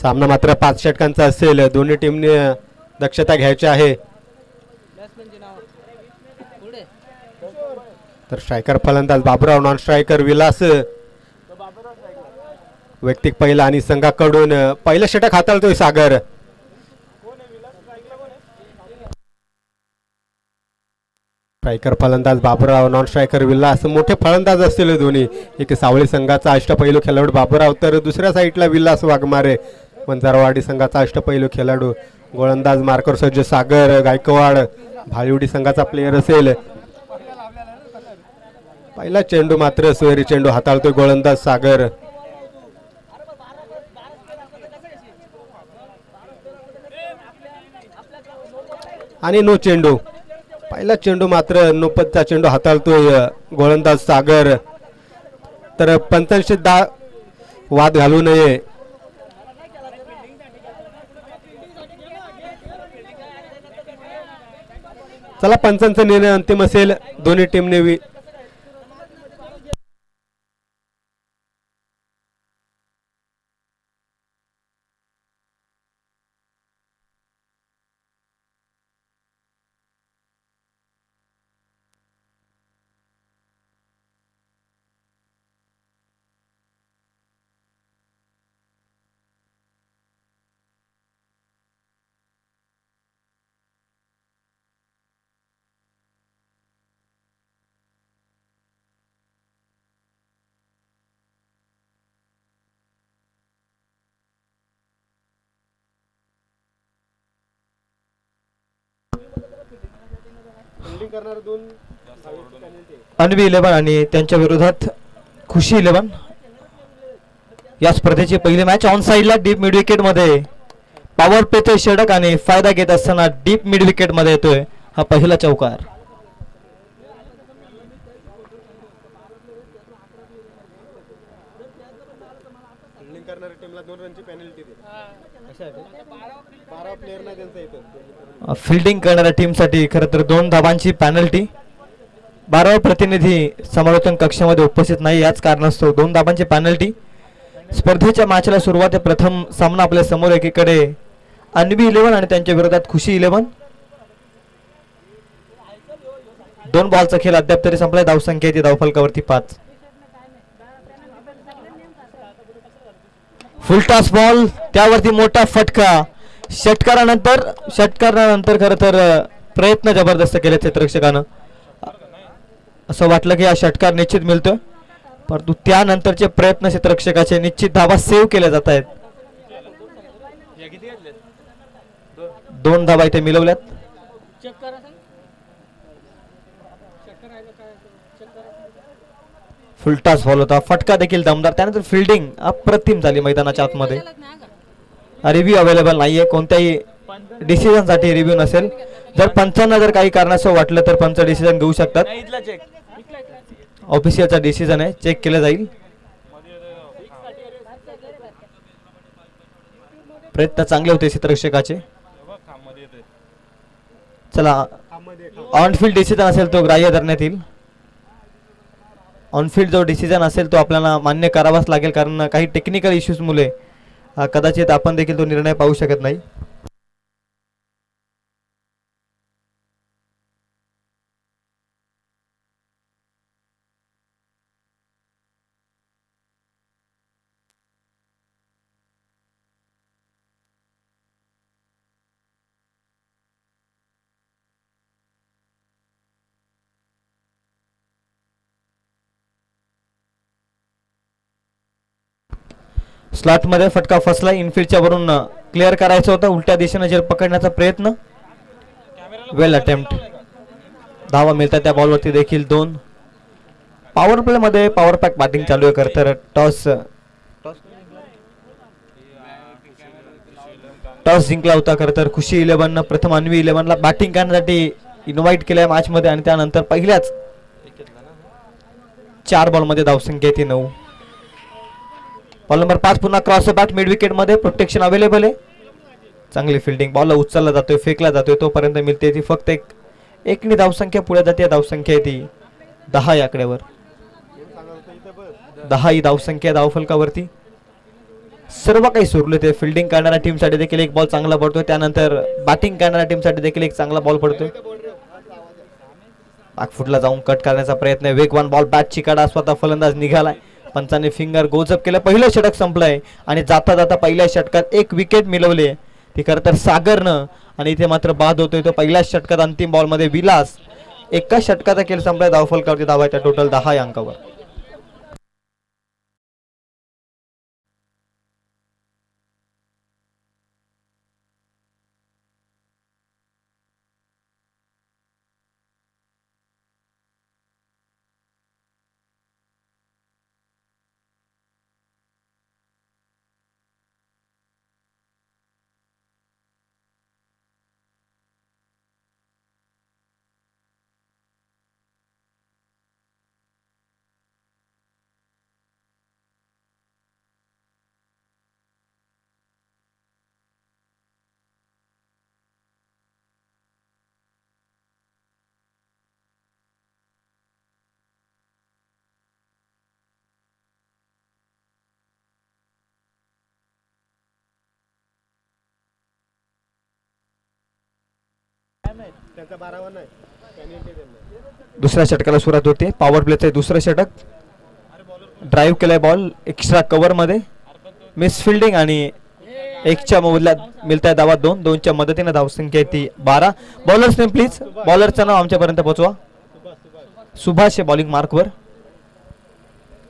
सामना मात्र 5 षटकांचा असेल. दोन्ही टीमने दक्षता घ्यायची आहे. तर स्ट्रायकर फलंदाज बाबूराव, नॉन स्ट्रायकर विलास. वैयक्तिक पहिला आणि संघाकडून पहिलं षटक हाताळतोय सागर. स्ट्रायकर फलंदाज बाबूराव, नॉन स्ट्रायकर विलास. मोठे फलंदाज असतील दोन्ही. एक सावळी संघाचा अष्टपैलू खेळाडू बाबूराव, तर दुसऱ्या साईडला विलास वाघमारे वंजारवाडी संघाचा अष्टपैलू खेळाडू. गोलंदाज मार्कर सज्ज सागर गायकवाड भालिवडी संघाचा प्लेयर असेल. पहिला चेंडू मात्र सोयरी चेंडू हाताळतोय गोलंदाज सागर. आणि नो चेंडू. पहिला चेंडू मात्र नोपदचा चेंडू हाताळतोय गोलंदाज सागर. तर पंचांशी वाद घालू नये. चला, पंचांचा निर्णय अंतिम असेल. दोन्ही टीमने अन्वी 11 आणि त्यांच्या विरोधात खुशी 11. या स्पर्धेची पहिली मॅच ऑन साइडला डीप मिड विकेट मध्ये पॉवर प्लेचे षटक आणि फायदा घेत असताना डीप मिड विकेट मध्ये येतोय हा पहिला चौकार. फिल्डिंग करणाऱ्या टीमसाठी खरं तर 2 धाबांची पॅनल्टी. 12वा प्रतिनिधी समालोचन कक्षामध्ये उपस्थित नाही, याच कारणास्तव 2 धाबांची पॅनल्टी. स्पर्धेच्या मॅचला सुरुवात प्रथम सामना आपल्या समोर. एकीकडे अन्वी 11 आणि त्यांच्या विरोधात खुशी 11. 2 बॉलचा खेळ अद्याप तरी संपलाय. धावसंख्या ती धावफलकावरती 5. फुलटॉस बॉल, त्यावरती मोठा फटका. षटकारानंतर खरं तर प्रयत्न जबरदस्त केले क्षेत्ररक्षकानं. असं वाटलं की हा षटकार निश्चित मिळतोय, परंतु त्यानंतरचे प्रयत्न क्षेत्ररक्षकाचे निश्चित धावा सेव्ह केल्या जात आहेत. 2 धावा इथे मिळवल्यात. फुलटॉस बॉल होता, फटका देखील दमदार. त्यानंतर फिल्डिंग अप्रतिम झाली मैदानाच्या आतमध्ये. रिव्ह्यू अवेलेबल नाहीये, कोणत्याही डिसिजन साठी रिव्ह्यू नसेल. जर पंचांना जर काही कारणास्तव वाटलं तर पंच डिसिजन घेऊ शकतात. ऑफिशियलचा डिसिजन आहे, चेक केलं जाईल. प्रयत्न चांगले होते क्षेत्ररक्षकाचे. चला, ऑनफिल्ड डिसिजन असेल तो ग्राह्य धरण्यात येईल. ऑनफिल्ड जो डिसिजन असेल तो आपल्याला मान्य करावाच लागेल, कारण काही टेक्निकल इश्यूज मुळे कदाचित आपण देखील तो निर्णय पाहू शकत नाही. स्लॉट मध्ये फटका फसला. इनफिल्डच्या वरून क्लिअर करायचं होतं. उलट्या दिशेने जर पकडण्याचा प्रयत्न. वेल अटेम्प्ट. धावा मिळतात त्या बॉलवरती देखील 2. पॉवर प्ले मध्ये पॉवर पॅक बॅटिंग चालू आहे. खरं टॉस जिंकला होता खरं तर खुशी 11 प्रथम अन्वी 11 ला बॅटिंग करण्यासाठी इन्व्हाइट केलंय मॅच मध्ये, आणि त्यानंतर पहिल्याच 4 बॉल मध्ये धावसंख्या ती 9. बॉल नंबर 5 पुन्हा क्रॉस बॅट मिड विकेट मध्ये. प्रोटेक्शन अवेलेबल आहे. चांगली फिल्डिंग. बॉल उचलला जातोय, फेकला जातोय, तोपर्यंत मिळते ती फक्त एकनी धावसंख्या पुढे जाते. धावसंख्या ती 10 या आकड्यावर. 10 ही धावसंख्या धावफलकावरती. सर्व काही सुरळीत आहे. फिल्डिंग करणाऱ्या टीमसाठी देखील एक बॉल चांगला पडतोय, त्यानंतर बॅटिंग करणाऱ्या टीमसाठी देखील एक चांगला बॉल पडतोय. बॅकफुटला जाऊन कट करण्याचा प्रयत्न आहे. वेगवान बॉल बॅटची कडा स्वतः फलंदाज निघालाय. पंचाने फिंगर गोजप केलं. पहिलं षटक संपलंय आणि जाता जाता पहिल्या षटकात एक विकेट मिळवली आहे ती खरं तर सागरनं, आणि इथे मात्र बाद होतोय तो पहिल्याच षटकात. अंतिम बॉलमध्ये विलास एका षटकाचा खेळ संपलाय. धावफलकावरती धावायच्या टोटल 10 या अंकावर. दुसऱ्या षटकाला सुरुवात होते. पॉवर प्लेचं दुसरं षटक. ड्राईव्ह केलाय बॉल एक्स्ट्रा कव्हर मध्ये, मिस फिल्डिंग आणि एकच्या बदल्यात मिळताय धावा 2. 2च्या मदतीने धावसंख्या ती 12. Bowlers name please. बॉलरचं नाव आमच्यापर्यंत पोहोचवा. सुभाष आहे बॉलिंग मार्कवर.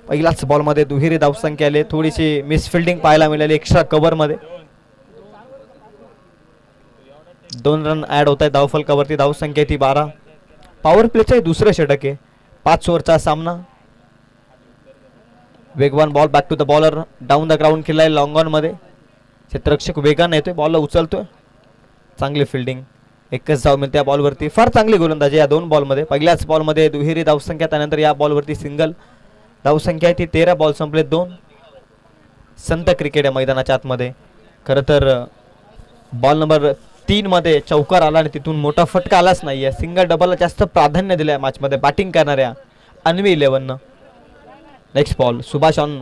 पहिलाच बॉल मध्ये दुहेरी धावसंख्या आली. थोडीशी मिस फिल्डिंग पाहायला मिळाली एक्स्ट्रा कव्हर मध्ये. 2 रन ऍड होत आहे धावफलकावरती. धावसंख्या ती 12. पॉवर प्लेचं दुसरं षटक आहे. 5 ओव्हरचा सामना. वेगवान ball back to the bowler. Down the ground केलाय लॉंग ऑन मध्ये. क्षेत्ररक्षक वेगाने येतोय, बॉलला उचलतोय. चांगली फिल्डिंग. एकच धाव मिळते या बॉलवरती. फार चांगली गोलंदाजी या 2 बॉलमध्ये. पहिल्याच बॉलमध्ये दुहेरी धावसंख्या, त्यानंतर या बॉलवरती सिंगल. धावसंख्या ती 13. बॉल संपले 2. संत क्रिकेट आहे मैदानाच्या आतमध्ये. खरं तर बॉल नंबर 3 मध्ये चौकार आला आणि तिथून मोठा फटका आलाच नाहीये. सिंगल डबलला जास्त प्राधान्य दिलंय मॅचमध्ये बॅटिंग करणाऱ्या Anvi 11. Next ball Subhash on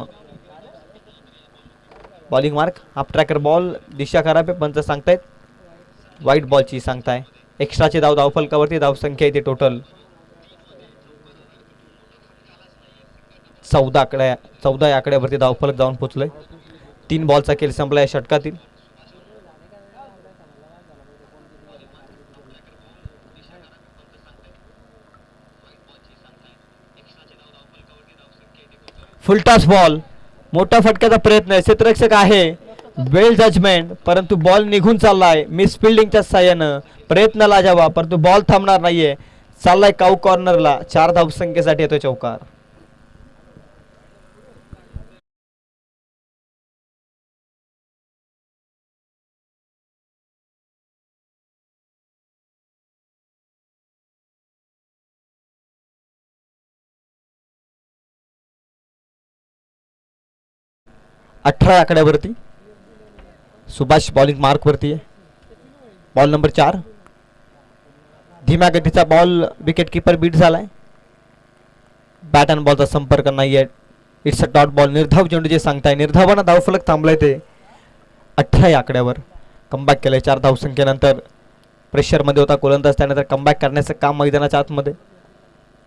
bowling mark. Half tracker ball. दिशा खराब आहे, पंच सांगतायत वाईट बॉलची सांगताय. एक्स्ट्राची धाव धावफलकावरती. धावसंख्या येते टोटल 14 या आकड्यावरती धावफलक जाऊन पोहोचलंय. 3 बॉलचा खेळ संपला या षटकातील. Full toss ball. मोठा फटक्याचा प्रयत्न आहे. क्षेत्ररक्षक आहे, वेल जजमेंट, परंतु बॉल निघून चाललाय. मिस फिल्डिंगच्या साह्यानं प्रयत्न लाजावा, परंतु बॉल थांबणार नाहीये. चाललाय काऊ कॉर्नरला. 4 धावसंख्येसाठी येतो चौकार. अठरा आकड्यावरती सुभाष बॉलिंग मार्क वरती आहे. Ball number 4. धीम्या गतीचा बॉल. विकेट किपर बीट झालाय. बॅट अँड बॉलचा संपर्क नाहीये. It's a dot ball. निर्धाव चेंडू जे सांगताय. निर्धावानं धावफलक थांबलाय ते 18 या आकड्यावर. कमबॅक केलंय 4 धावसंख्येनंतर. प्रेशरमध्ये होता गोलंदाज, त्यानंतर कमबॅक करण्याचं काम मैदानाच्या आतमध्ये.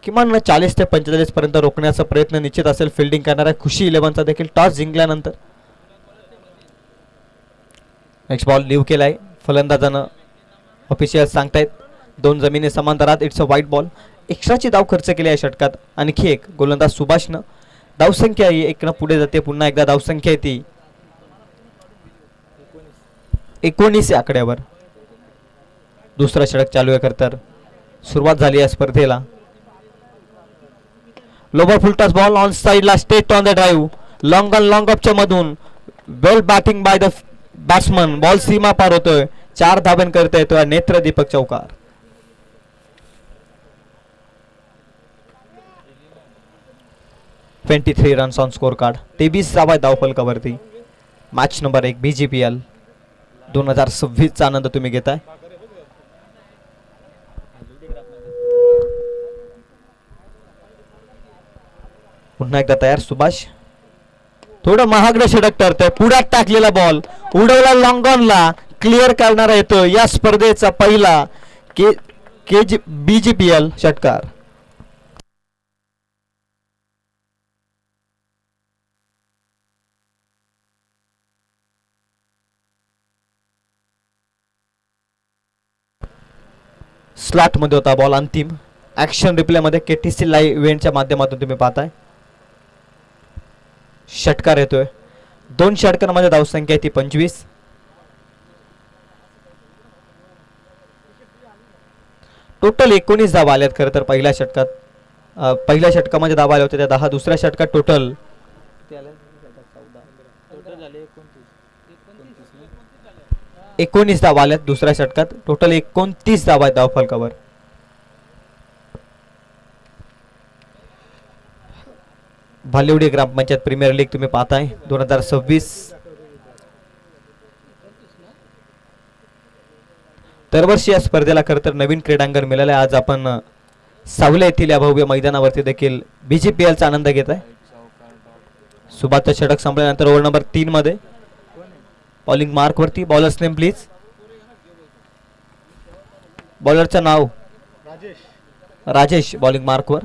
किमान 40 ते 45 पर्यंत रोखण्याचा प्रयत्न निश्चित असेल फिल्डिंग करणाऱ्या खुशी 11चा देखील टॉस जिंकल्यानंतर. नेक्स्ट बॉल लिव्ह केलाय फलंदाजानं. ऑफिशियल सांगतायत 2 जमिनी समांतरात. It's a white ball. एक्स्ट्राची धाव खर्च केली आहे षटकात. आणखी एक गोलंदाज सुभाषनं. धावसंख्या ही 1 पुढे जाते. पुन्हा एकदा धावसंख्या ती 19 आकड्यावर. दुसरा षटक चालू आहे. खरं तर सुरुवात झाली या स्पर्धेला. लोबर फुलटॉस बॉल ऑन साइडला. Straight on the drive. Long on long ऑफच्या मधून well batting by the batsman. Ball सीमा पार होतोय. 4 धावन करता येतोय नेत्र दीपक चौकार. (23 रन्स ऑन स्कोर कार्ड. 23 धावा धावफलकावरती. मॅच नंबर 1 BGPL 2026 चा आनंद तुम्ही घेताय. पुन्हा एकदा तयार सुभाष. थोडं महागडं षटक ठरतंय. पुढ्यात टाकलेला बॉल उडवला लॉंग ऑनला, क्लिअर करणारा येतो या स्पर्धेचा पहिला BGPL षटकार. स्लॉट मध्ये होता बॉल. अंतिम ऍक्शन रिप्ले मध्ये KTC लाईव्ह इव्हेंटच्या माध्यमातून तुम्ही पाहताय. षटकार येतोय. 2 षटकांमध्ये धावसंख्या आहे ती 25. टोटल 19 धावा आल्यात खरं तर पहिल्या षटकात. पहिल्या षटकामध्ये धावा आल्या होत्या त्या 10. दुसऱ्या षटकात टोटल 19 धावा आल्यात. दुसऱ्या षटकात टोटल 29 धावा आहेत धावफलकावर. भालेवडी ग्रामपंचायत प्रीमियर लीग तुम्ही पाहताय 2026. दरवर्षी या स्पर्धेला खरं तर नवीन क्रीडांगण मिळालं आहे. आज आपण सावले येथील या भव्य मैदानावरती देखील BGPL चा आनंद घेत आहे. सुभाषचं षटक संपल्यानंतर ओव्हर नंबर 3 मध्ये बॉलिंग मार्क वरती. Bowlers name please. बॉलरचं नाव राजेश बॉलिंग मार्क वर.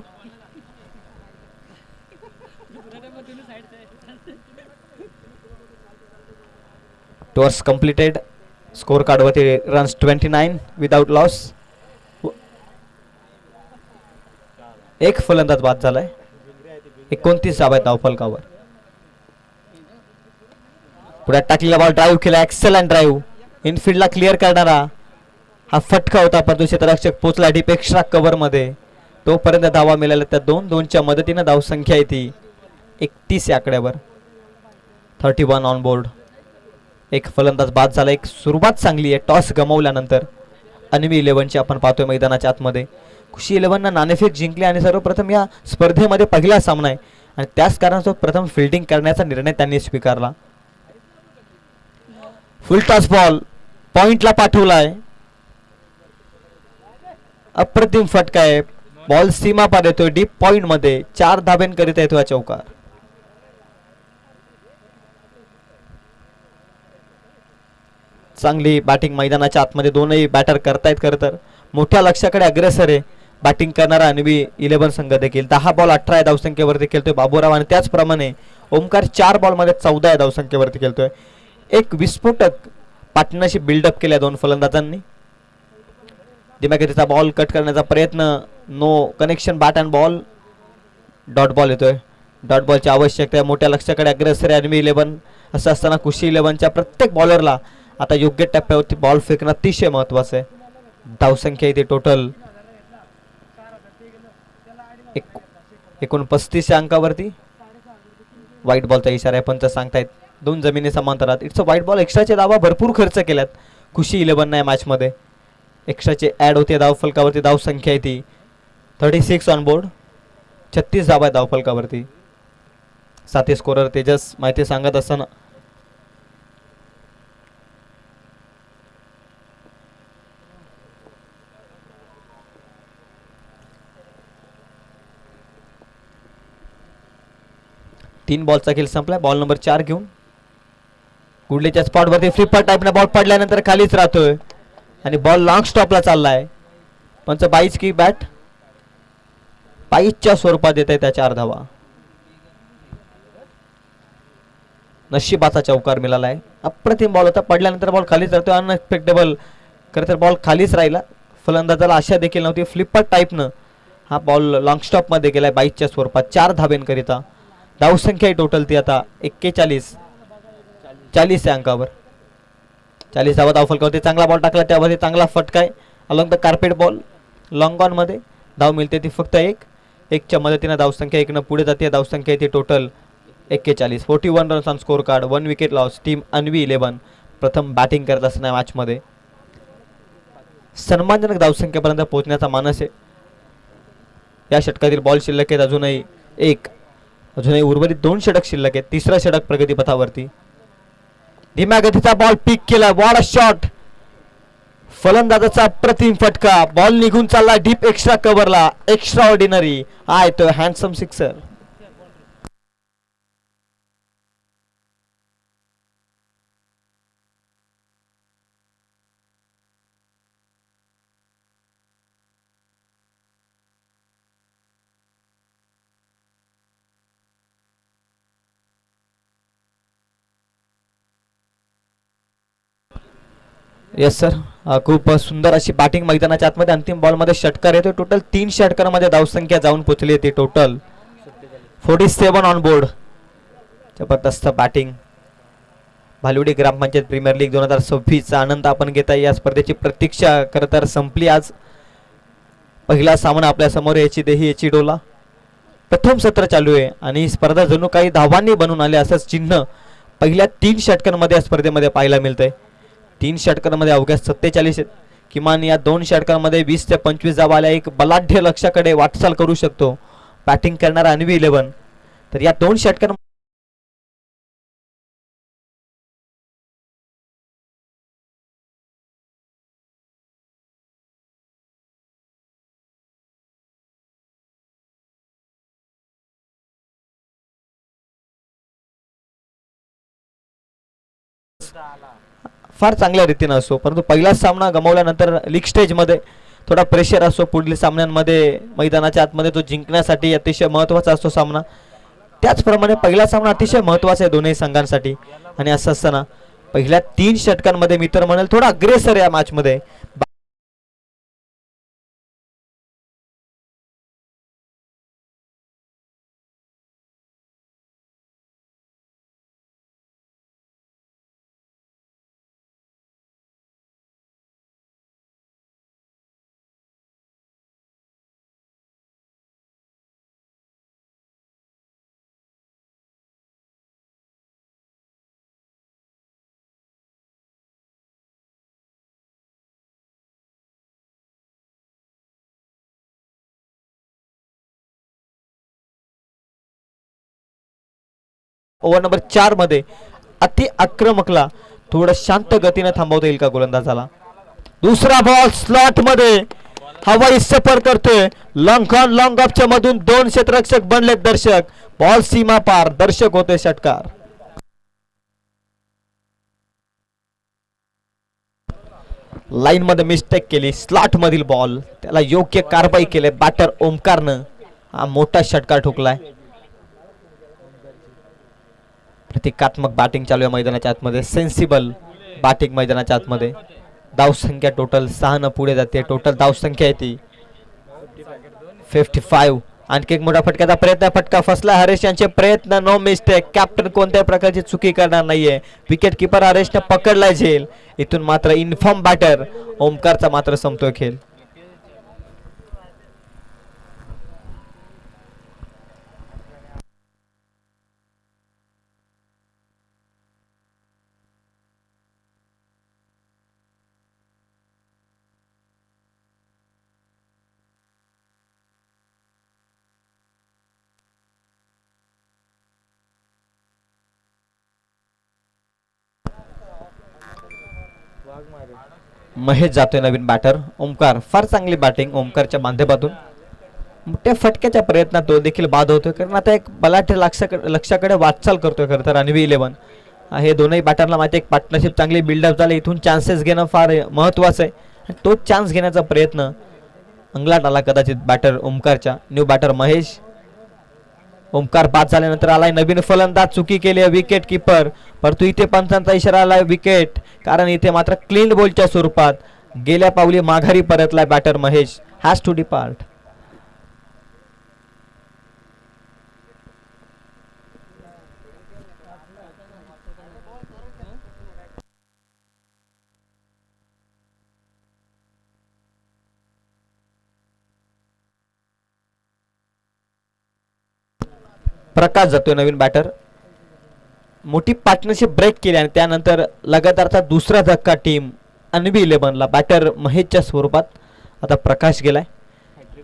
Toss completed. स्कोर कार्ड वरती रन्स 29 विदाउट लॉस. एक फलंदाज बाद झालाय. 29 धावा आहेत धावफलकावर. पुढे टाकलेला बॉल ड्राईव्ह केला. Excellent drive. इनफिल्डला क्लिअर करणारा हा फटका होता, परंतु क्षेत्ररक्षक पोचला डीप एक्स्ट्रा कव्हर मध्ये. तोपर्यंत धावा मिळाल्या त्या 2-2च्या मदतीने धावसंख्या येते 31 या आकड्यावर. 31 ऑन बोर्ड. एक फलंदाज बाद झाला. एक सुरुवात चांगली आहे. टॉस गमावल्यानंतर अन्वी 11ची आपण पाहतोय मैदानाच्या आतमध्ये. खुशी 11 नाणेफेक जिंकली आणि सर्वप्रथम या स्पर्धेमध्ये पहिला सामना आहे आणि त्याच कारणास्तव प्रथम फिल्डिंग करण्याचा निर्णय त्यांनी स्वीकारला. फुल टॉस बॉल पॉइंटला पाठवलाय. अप्रतिम फटका आहे. बॉल सीमा पार येतोय डीप पॉइंट मध्ये. 4 धाब्यांकरिता येतो या चौकार. चांगली बॅटिंग मैदानाच्या आतमध्ये दोनही बॅटर करतायत. खरं तर मोठ्या लक्ष्याकडे अग्रेसर आहे बॅटिंग करणारा अन्वी 11 संघ देखील. 10 बॉल 18 धावसंख्येवरती खेळतोय बाबूराव आणि त्याचप्रमाणे ओमकार 4 बॉल मध्ये 14 धावसंख्येवरती खेळतोय. एक विस्फोटक पार्टनरशिप बिल्डअप केल्या 2 फलंदाजांनी. दिमागीचा बॉल कट करण्याचा प्रयत्न. No connection. Bat and ball. Dot ball येतोय. डॉट बॉलची आवश्यकता आहे. मोठ्या लक्ष्याकडे अग्रेसर आहे अन्वी 11. असं असताना खुशी 11च्या प्रत्येक बॉलरला आता योग्य टप्प्यावरती बॉल फेकणं अतिशय महत्वाचं आहे. धावसंख्या इथे टोटल 39 अंकावरती. व्हाईट बॉलचा इशारा आहे पंच सांगतायत. 2 जमिनी समांतरात. It's a white ball. एक्स्ट्राचे धावा भरपूर खर्च केल्यात खुशी 11 या मॅच मध्ये. एक्स्ट्राचे ऍड होते धावफलकावरती. धावसंख्या आहे ती 36 ऑन बोर्ड. 36 धावा धावफलकावरती. साथी स्कोरर तेजस माहिती सांगत असताना तीन बॉलचा खेळ संपला. बॉल नंबर 4 घेऊन गुडलेच्या स्पॉट वरती फ्लिपर टाईपने बॉल पडल्यानंतर खालीच राहतोय आणि बॉल लॉंग स्टॉपला चाललाय. पंच 22 की बॅट 22च्या स्वरूपात येत आहे त्या 4 धावा. नशिबाचा चौकार मिळालाय. अप्रतिम बॉल होता. पडल्यानंतर बॉल खालीच राहतोय. अनएक्सपेक्टेबल. खरं तर बॉल खालीच राहिला. फलंदाजाला आशा देखील नव्हती. फ्लिपर टाईपनं हा बॉल लॉंग स्टॉप मध्ये गेलाय 22च्या स्वरूपात. 4 धाब्यांकरिता. धावसंख्या टोटल ती आता 40 अंकावर. 40 धावा धावफलकावरती. चांगला बॉल टाकला त्यामध्ये चांगला फटका आहे. Along the carpet ball long on मध्ये. धाव मिळते ती फक्त 1च्या मदतीने धावसंख्या 1 पुढे जाते. धावसंख्या ती total 41. 41 runs on score card. 1 wicket loss. Team Anvi 11 प्रथम बॅटिंग करत असताना मॅच मध्ये सन्मानजनक धावसंख्येपर्यंत पोहोचण्याचा मानस आहे. या षटकातील बॉल शिल्लक आहेत अजूनही उर्वरित 2 षटक शिल्लक आहेत. 3रं षटक प्रगतीपथावरती. धीम्या गतीचा बॉल पिक केला. What a shot. फलंदाजाचा अप्रतिम फटका. बॉल निघून चालला डीप एक्स्ट्रा कव्हरला. Extraordinary. हा येतोय हँडसम सिक्सर. येस सर, खूप सुंदर अशी बॅटिंग मैदानाच्या आतमध्ये अंतिम बॉलमध्ये षटकार येतो. टोटल 3 षटकारामध्ये धावसंख्या जाऊन पोहोचली होती. Total 47 on board. जबरदस्त बॅटिंग. भालुडी ग्रामपंचायत प्रीमियर लीग 2026चा आनंद आपण घेत आहे. या स्पर्धेची प्रतीक्षा खरं तर संपली आज. पहिला सामना आपल्या समोर याची देही याची डोला. प्रथम सत्र चालू आहे आणि ही स्पर्धा जणू काही धावांनी बनून आले असंच चिन्ह पहिल्या 3 षटकांमध्ये या स्पर्धेमध्ये पाहायला मिळतंय. 3 षटकांमध्ये अवघ्या 47 आहेत. किमान या 2 षटकांमध्ये 20 ते 25 धावा आल्या. एक बलाढ्य लक्ष्याकडे वाटचाल करू शकतो बॅटिंग करणारा अन्वी 11. तर या 2 षटकां फार चांगल्या रीतीने असो, परंतु पहिलाच सामना गमावल्यानंतर लीग स्टेजमध्ये थोडा प्रेशर असो. पुढील सामन्यांमध्ये मैदानाच्या आतमध्ये तो जिंकण्यासाठी अतिशय महत्त्वाचा असतो सामना. त्याचप्रमाणे पहिला सामना अतिशय महत्त्वाचा आहे दोन्ही संघांसाठी. आणि असं असताना पहिल्या 3 षटकांमध्ये मी तर म्हणेल थोडा अग्रेसर या मॅचमध्ये. ओव्हर नंबर 4 मध्ये अति आक्रमकला थोडं शांत गतीने थांबवता येईल का गोलंदाजाला. दुसरा बॉल स्लॉट मध्ये हवाई सफर करतोय. लॉंग ऑन लॉंग ऑफच्या मधून 2 क्षेत्ररक्षक बनलेत दर्शक. बॉल सीमा पार. दर्शक होते षटकार. लाईन मध्ये मिस्टेक केली. स्लॉट मधील बॉल त्याला योग्य कारवाई केली बॅटर ओमकारनं. हा मोठा षटकार ठोकलाय. प्रतिकात्मक बॅटिंग चालू आहे मैदानाच्या आतमध्ये. सेन्सिबल बॅटिंग मैदानाच्या आतमध्ये. धावसंख्या टोटल 6 न पुढे जाते. टोटल धावसंख्या आहे ती 55. आणखी एक मोठा फटक्याचा प्रयत्न. फटका फसला. हरेश यांचे प्रयत्न नो मिस्टेक. कॅप्टन कोणत्याही प्रकारची चुकी करणार नाहीये. विकेट किपर हरेशने पकडलाय झेल. इथून मात्र इन्फॉर्म बॅटर ओमकारचा मात्र संपतोय खेळ. महेश जातोय नवीन बॅटर ओमकार. फार चांगली बॅटिंग ओमकारच्या माध्यमातून. मोठ्या फटक्याच्या प्रयत्नात तो देखील बाद होतोय कारण आता एक बलाढ्य लक्ष्याकडे वाटचाल करतोय खरं तर अन्वी 11. हे दोनही बॅटरला माहिती एक पार्टनरशिप चांगली बिल्डअप झाली. इथून चान्सेस घेणं फार महत्त्वाचं आहे. तोच चान्स घेण्याचा प्रयत्न अंगलाट आला कदाचित बॅटर ओमकारच्या. New batter Mahesh. ओमकार बाद झाल्यानंतर आलाय नवीन फलंदाज. चुकी केली आहे विकेट किपर. परंतु इथे पंचांचा इशारा आलाय विकेट. कारण इथे मात्र क्लीन बॉलच्या स्वरूपात गेल्या पावली माघारी परतलाय batter Mahesh. Has to depart. Prakash जातोय नवीन बॅटर. मोठी पार्टनरशिप ब्रेक केली आणि त्यानंतर लगातारचा दुसरा धक्का टीम अन्वी 11ला बॅटर महेशच्या स्वरूपात. आता प्रकाश गेलाय.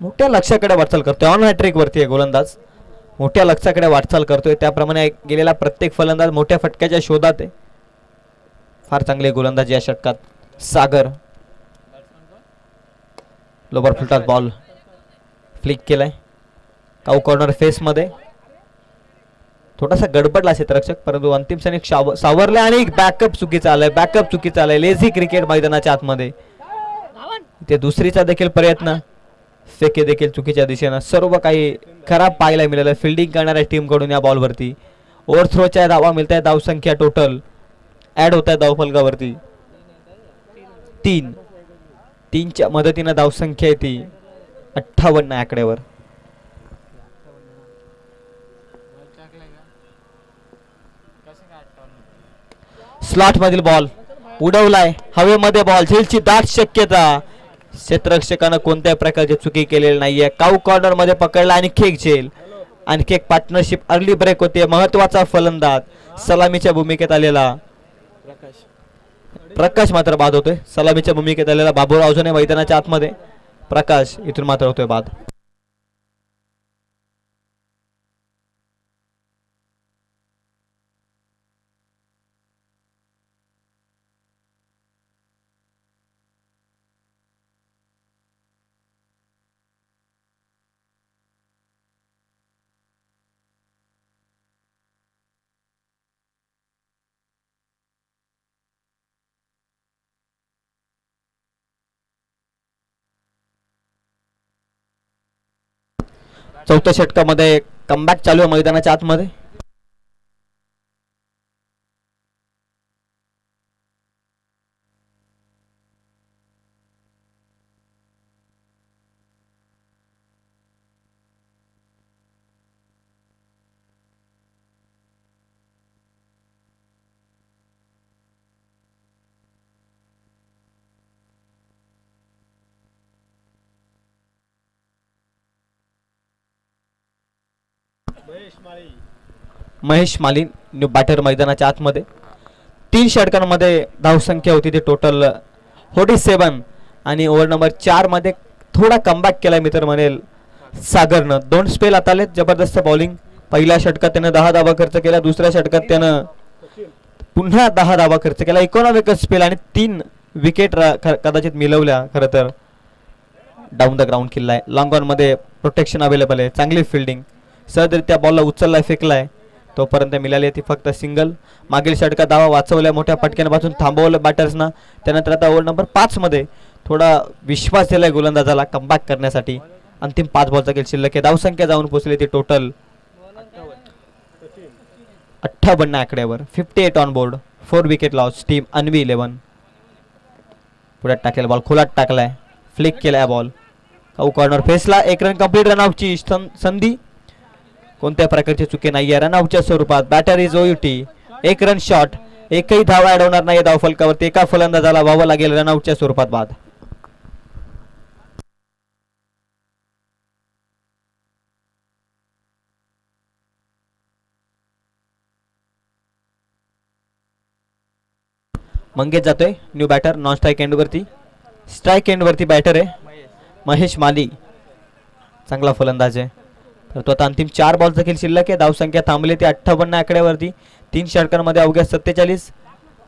मोठ्या लक्ष्याकडे वाटचाल करतोय. ऑन हॅट्रिक वरती आहे गोलंदाज. मोठ्या लक्ष्याकडे वाटचाल करतोय. त्याप्रमाणे गेलेला प्रत्येक फलंदाज मोठ्या फटक्याच्या शोधात आहे. फार चांगले गोलंदाज या षटकात. सागर लोबर फुलटात बॉल फ्लिक केलाय. काऊ कॉर्नर फेस मध्ये थोडासा गडबडला क्षेत्ररक्षक परंतु अंतिम क्षणी सावरले आणि बॅकअप चुकीचा आलाय. बॅकअप चुकीचा आलाय. लेझी क्रिकेट मैदानाच्या आतमध्ये. ते दुसरीचा देखील प्रयत्न. फेके देखील चुकीच्या दिशेनं. सर्व काही खराब पाहायला मिळालं फिल्डिंग करणाऱ्या टीम कडून या बॉलवरती. ओव्हरथ्रोच्या धावा मिळत आहे. धावसंख्या टोटल ऍड होत आहे धावफलकावरती. 3. 3च्या मदतीनं धावसंख्या आहे ती 58 आकड्यावर. स्लॉट मधील बॉल उडवलाय हवेमध्ये, बॉल झेलची दाट शक्यता. क्षेत्ररक्षकानं कोणत्याही प्रकारची चुकी केलेली नाहीये. काऊ कॉर्नर मध्ये पकडला आणि खेक झेल. आणखी एक पार्टनरशिप अर्ली ब्रेक होते. महत्वाचा फलंदाज सलामीच्या भूमिकेत आलेला प्रकाश मात्र बाद होतोय. सलामीच्या भूमिकेत आलेला बाबूराव अजूनही मैदानाच्या आतमध्ये. प्रकाश इथून मात्र होतोय बाद. चौथ्या षटकामध्ये कमबॅक चालू आहे मैदानाच्या आतमध्ये. महेश माली न्यू बॅटर मैदानाच्या आतमध्ये. 3 षटकांमध्ये धावसंख्या होती ती टोटल 47 आणि ओव्हर नंबर 4 मध्ये थोडा कमबॅक केलाय मित्र म्हणेल सागरनं. 2 स्पेल आता आलेत. जबरदस्त बॉलिंग. पहिल्या षटकात त्यानं 10 धावा खर्च केला. दुसऱ्या षटकात त्यानं पुन्हा 10 धावा खर्च केला. इकॉनॉमिक स्पेल आणि 3 विकेट कदाचित मिळवल्या. खरं तर डाऊन द ग्राउंड किल्ला आहे. लॉंग ऑन मध्ये प्रोटेक्शन अवेलेबल आहे. चांगली फिल्डिंग. सहजरित्या बॉलला उचललाय फेकलाय. तोपर्यंत मिळाली ती फक्त सिंगल. मागील षटकात धावा वाचवल्या मोठ्या फटक्यापासून थांबवलं बॅटर्सना. त्यानंतर आता ओव्हर नंबर 5 मध्ये थोडा विश्वास दिलाय गोलंदाजाला कमबॅक करण्यासाठी. अंतिम 5 बॉलचा खेळ शिल्लक आहे. धावसंख्या जाऊन पोहोचली ती टोटल 58 आकड्यावर. 58 on board. 4 wicket loss. Team Anvi 11. पुढे टाकलेला बॉल खोलात टाकलाय. फ्लिक केलाय बॉल. काऊ कॉर्नर फेसला. 1 रन कंप्लीट. रनआउटची संधी. कोणत्या प्रकारची चुकी नाहीये. रनआउटच्या स्वरूपात batter is out. 1 run shot. एकही धाव ऍड होणार नाही धाव फलकावरती. एका फलंदाजाला व्हावं लागेल रनआउटच्या स्वरूपात बाद. मंगेश जातोय new batter non strike end वरती. स्ट्राईक एंड वरती बॅटर आहे महेश माली. चांगला फलंदाज आहे. तर तो आता अंतिम 4 बॉलचा खेळ शिल्लक आहे. धावसंख्या थांबली ती 58 आकड्यावरती. 3 षटकांमध्ये अवघ्या 47.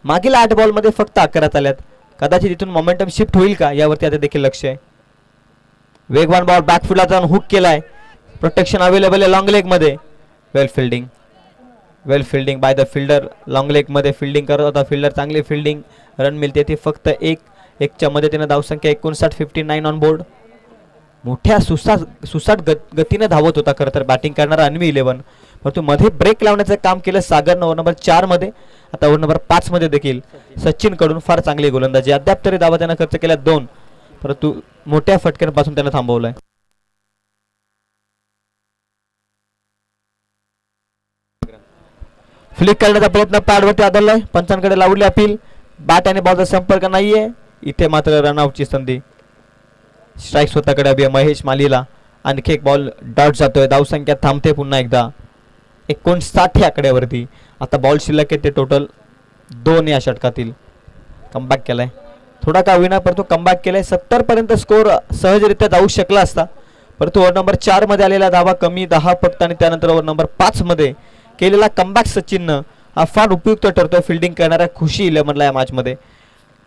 मागील 8 बॉलमध्ये फक्त 11 आल्यात. कदाचित इथून मोमेंटम शिफ्ट होईल का यावरती आता देखील लक्ष आहे. वेगवान बॉल बॅकफुटला जाऊन हुक केलाय. प्रोटेक्शन अवेलेबल आहे लॉंग लेग मध्ये. Well fielding. Well fielding by the fielder. Long leg मध्ये फिल्डिंग करत होता फिल्डर. चांगली फिल्डिंग. रन मिळते ती फक्त 1च्या मदतीने. धावसंख्या 59. 59 ऑन बोर्ड. मोठ्या सुसाट गतीने धावत होता खरं तर बॅटिंग करणारा अन्वी 11. परंतु मध्ये ब्रेक लावण्याचं काम केलं सागरनं ओव्हर नंबर 4 मध्ये. आता ओव्हर नंबर 5 मध्ये देखील सचिन कडून फार चांगली गोलंदाजी. अद्याप तरी धावा त्यानं खर्च केल्या 2. परंतु मोठ्या फटक्यांपासून त्यानं थांबवलंय. फ्लिक करण्याचा प्रयत्न पॅडवरती आदळलाय. पंचांकडे लावली अपील. बॅट आणि बॉलचा संपर्क नाहीये. इथे मात्र रनआउटची संधी. स्ट्राईक स्वतःकडे हवी महेश मालीला. आणखी एक बॉल डॉट जातोय. धावसंख्या थांबते पुन्हा एकदा 59 आकड्यावरती. आता बॉल शिल्लक आहे ते टोटल 2 या षटकातील. कमबॅक केलाय थोडा का होईना परंतु कमबॅक केलाय. 70 पर्यंत स्कोर सहजरित्या जाऊ शकला असता. परंतु ओव्हर नंबर 4 मध्ये आलेला धावा कमी 10 फक्त. आणि त्यानंतर ओव्हर नंबर 5 मध्ये केलेला कमबॅक सचिननं हा फार उपयुक्त ठरतोय फिल्डिंग करणाऱ्या खुशी 11ला या मॅच मध्ये.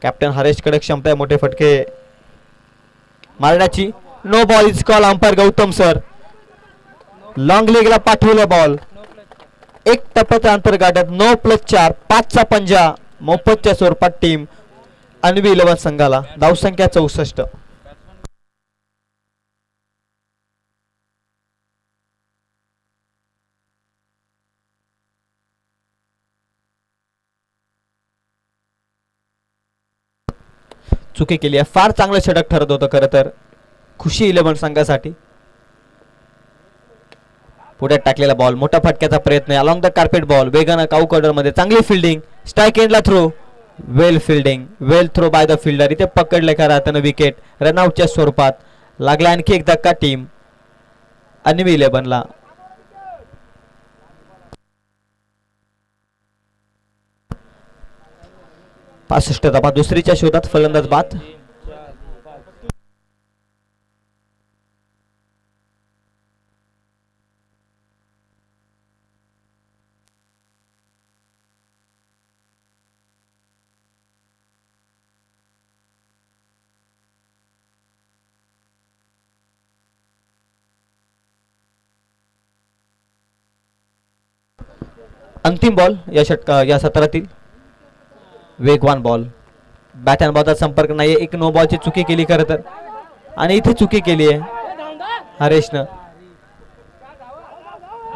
कॅप्टन हरेश कडे क्षमता आहे मोठे फटके मारण्याची. No ball is call. Umpire Gautam sir long लेगला पाठवलं बॉल. 1 टप्प्याचा अंतर गाठत 9+4 5चा पंजा मोफतच्या स्वरूपात टीम अन्वी 11 संघाला. धावसंख्या 64. चुकी केली आहे. फार चांगलं षटक ठरत होतं खरं तर खुशी 11 संघासाठी. पुढे टाकलेला बॉल, मोठा फटक्याचा प्रयत्न, अलॉंग द कार्पेट बॉल, वेगानं काऊ कॉर्नर मध्ये, चांगली फिल्डिंग, स्ट्राईक एंडला throw, well fielding, well throw by the fielder. इथे पकडले खरं अर्थानं विकेट रनआउटच्या स्वरूपात. लागला आणखी एक धक्का टीम अन्वी 11ला. पासष्ट धावा दुसरीच्या शोधात फलंदाज बाद. अंतिम बॉल या सत्रातील. वेगवान बॉल, बॅट अँड बॉलचा संपर्क नाही. एक नो बॉलची चुकी केली खरं तर, आणि इथे चुकी केली आहे हरेशनं.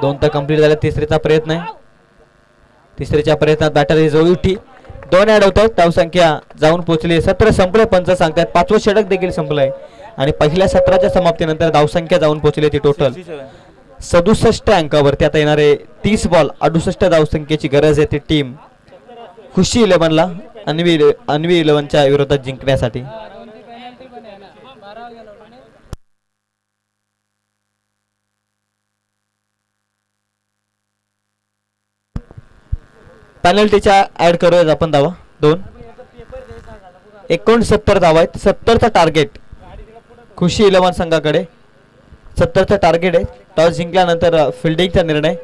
2 तर कंप्लीट झाले. तिसरीचा प्रयत्न आहे. तिसरीच्या प्रयत्नात बॅटर जवळ उठी, 2 ऍड होत आहेत. धावसंख्या जाऊन पोहोचली. सत्र संपले पंच सांगतात. 5वं षटक देखील संपलंय आणि पहिल्या सत्राच्या समाप्तीनंतर धावसंख्या जाऊन पोहोचली ती टोटल 67 अंकावरती. आता येणारे 30 बॉल 68 धावसंख्येची गरज आहे ती टीम खुशी 11ला अन्वी 11च्या विरोधात जिंकण्यासाठी. पेनल्टीच्या ऍड करूया आपण धावा 2. 69 धावा आहेत. 70चा टार्गेट खुशी 11 संघाकडे. 70चं टार्गेट आहे. टॉस जिंकल्यानंतर फिल्डिंगचा निर्णय.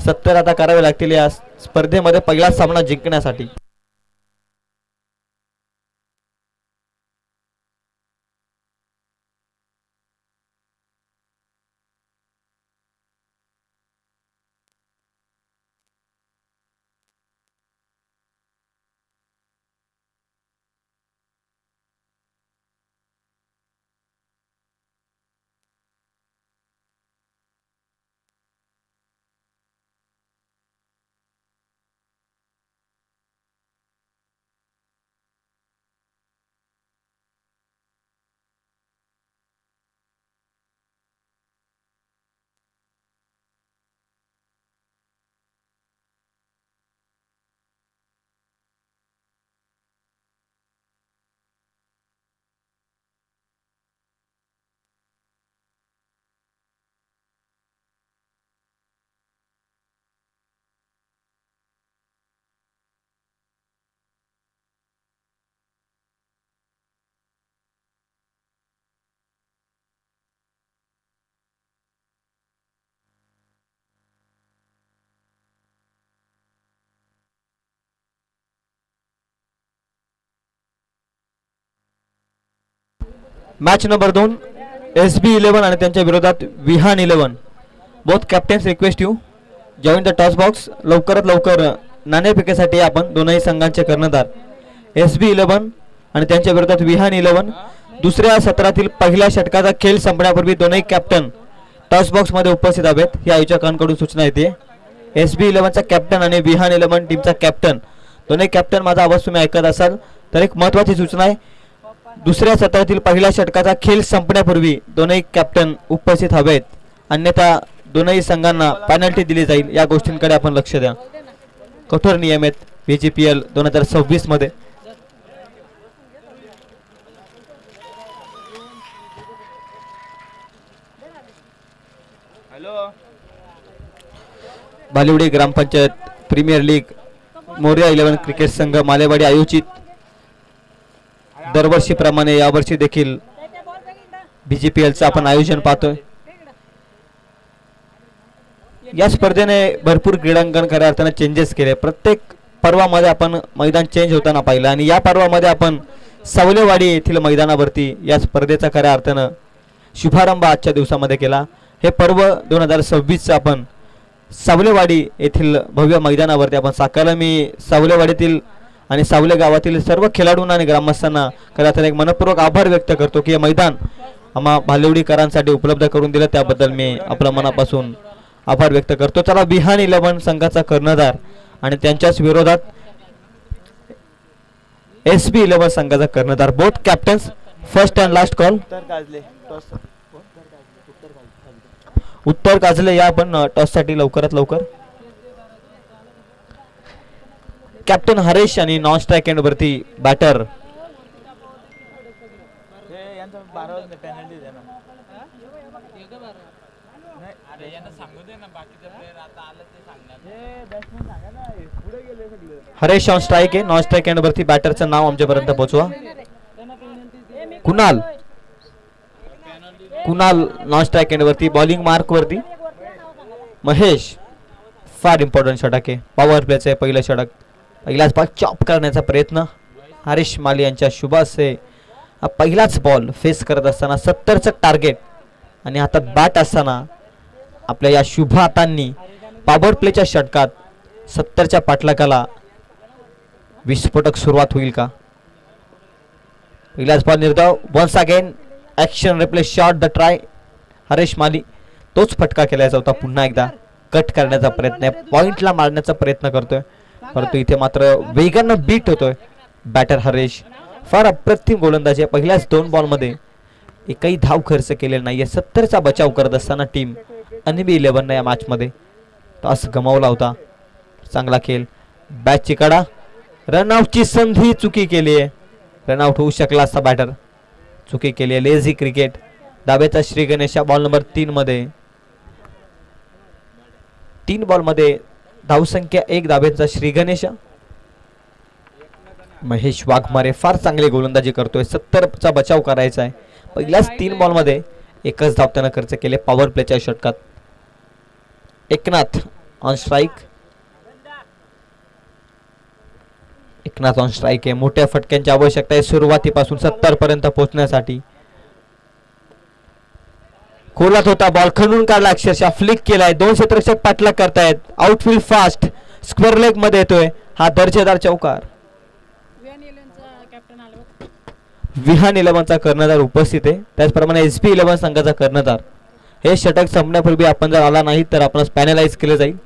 70 आता करावे लागतील या स्पर्धेमध्ये पहिला सामना जिंकण्यासाठी. मॅच नंबर 2 SB 11 आणि त्यांच्या विरोधात Vihaan 11. Both captains request you join the toss box. लवकरात लवकर नाणेफेकीसाठी आपण दोनही संघांचे कर्णधार SB 11 आणि त्यांच्या विरोधात विहान 11. दुसऱ्या सत्रातील पहिल्या षटकाचा खेळ संपण्यापूर्वी दोनही कॅप्टन टॉस बॉक्स मध्ये उपस्थित हवेत ही आयोजकांकडून सूचना येते. SB 11चा कॅप्टन आणि विहान 11 टीमचा कॅप्टन दोन्ही कॅप्टन. माझा आवाज तुम्ही ऐकत असाल तर एक महत्त्वाची सूचना आहे. दुसऱ्या सत्रातील पहिल्या षटकाचा खेळ संपण्यापूर्वी दोनही कॅप्टन उपस्थित हवेत, अन्यथा दोनही संघांना पेनल्टी दिली जाईल. या गोष्टींकडे आपण लक्ष द्या. कठोर नियम आहेत BGPL 2026 मध्ये. बालिवडी ग्रामपंचायत प्रीमियर लीग मोरया 11 क्रिकेट संघ मालेवाडी आयोजित दरवर्षीप्रमाणे यावर्षी देखील BGPLचं आपण आयोजन पाहतोय. या स्पर्धेने भरपूर क्रीडांगण खऱ्या अर्थाने चेंजेस केले. प्रत्येक पर्वामध्ये आपण मैदान चेंज होताना पाहिलं आणि या पर्वामध्ये आपण सावलेवाडी येथील मैदानावरती या स्पर्धेचा खऱ्या अर्थानं शुभारंभ आजच्या दिवसामध्ये केला. हे पर्व 2026 आपण सावलेवाडी येथील भव्य मैदानावरती आपण साकारलं. मी सावलेवाडीतील आणि सावले गावातील सर्व खेळाडूंना आणि ग्रामस्थांना खऱ्या अर्थाने एक मनपूर्वक आभार व्यक्त करतो की हे मैदान आम्हा भालेवडीकरांसाठी उपलब्ध करून दिलं. त्याबद्दल मी आपल्या मनापासून आभार व्यक्त करतो. चला विहान 11 संघाचा कर्णधार आणि त्यांच्याच विरोधात SB11 संघाचा कर्णधार. Both captains first and last call. उत्तर गाजले या आपण टॉस साठी लवकरात लवकर. कॅप्टन हरेश आणि नॉन स्ट्राईक एंड वरती बॅटर हरेश ऑन स्ट्राईक आहे. नॉन स्ट्राईक एंड वरती बॅटरचं नाव आमच्यापर्यंत पोहोचवा. कुणाल नॉन स्ट्राईक एंड वरती. बॉलिंग मार्क वरती महेश. फार इम्पॉर्टंट षटक आहे. पॉवर प्लेचं पहिलं षटक. पहिलाच बॉल चॉप करण्याचा प्रयत्न हरीश माली यांच्या शुभासे. हा पहिलाच बॉल फेस करत असताना 70चं टार्गेट आणि हातात बॅट असताना आपल्या या शुभ हातांनी पॉवर प्लेच्या षटकात 70च्या पाठलागाला विस्फोटक सुरुवात होईल का. पहिलाच बॉल निर्धाव. Once again action replay shot the try. Harish Mali तोच फटका केलायचा होता. पुन्हा एकदा कट करण्याचा प्रयत्न आहे. पॉइंटला मारण्याचा प्रयत्न करतोय परंतु इथे मात्र वेगानं बीट होतोय बॅटर हरीश. फार अप्रतिम गोलंदाजी आहे. पहिल्याच 2 बॉलमध्ये एकही धाव खर्च केलेला नाहीये. 70चा बचाव करत असताना टीम NB11 या मॅच मध्ये टॉस गमावला होता. चांगला खेळ. बॅटची कडा. रनआउटची संधी चुकी केली आहे. रनआउट होऊ शकला असता बॅटर. चुकी केली आहे. Lazy cricket. दाब्याचा श्री गणेश बॉल नंबर 3 मध्ये. 3 बॉलमध्ये धावसंख्या 1 दाब्याचा श्री गणेश. महेश वाघमारे फार चांगली गोलंदाजी करतोय. 70चा बचाव करायचा आहे. पहिल्याच 3 बॉलमध्ये एकच धाव त्यानं खर्च केले पॉवर प्लेच्या षटकात. Eknath on strike. Eknath on strike आहे. मोठ्या फटक्यांची आवश्यकता आहे सुरुवातीपासून 70 पर्यंत पोहोचण्यासाठी. खोलात होता बॉल. खणून काढला. अक्षरशः फ्लिक केलाय. 2 क्षेत्ररक्षक पाठलाग करतायत. Outfield fast. स्क्वेअर लेग मध्ये येतोय. हा दर्जेदार चौकार. विहान 11चा कर्णधार उपस्थित आहे. त्याचप्रमाणे SB11 संघाचा कर्णधार. हे षटक संपण्यापूर्वी आपण जर आला नाही तर आपण पॅनलाइज केले जाईल.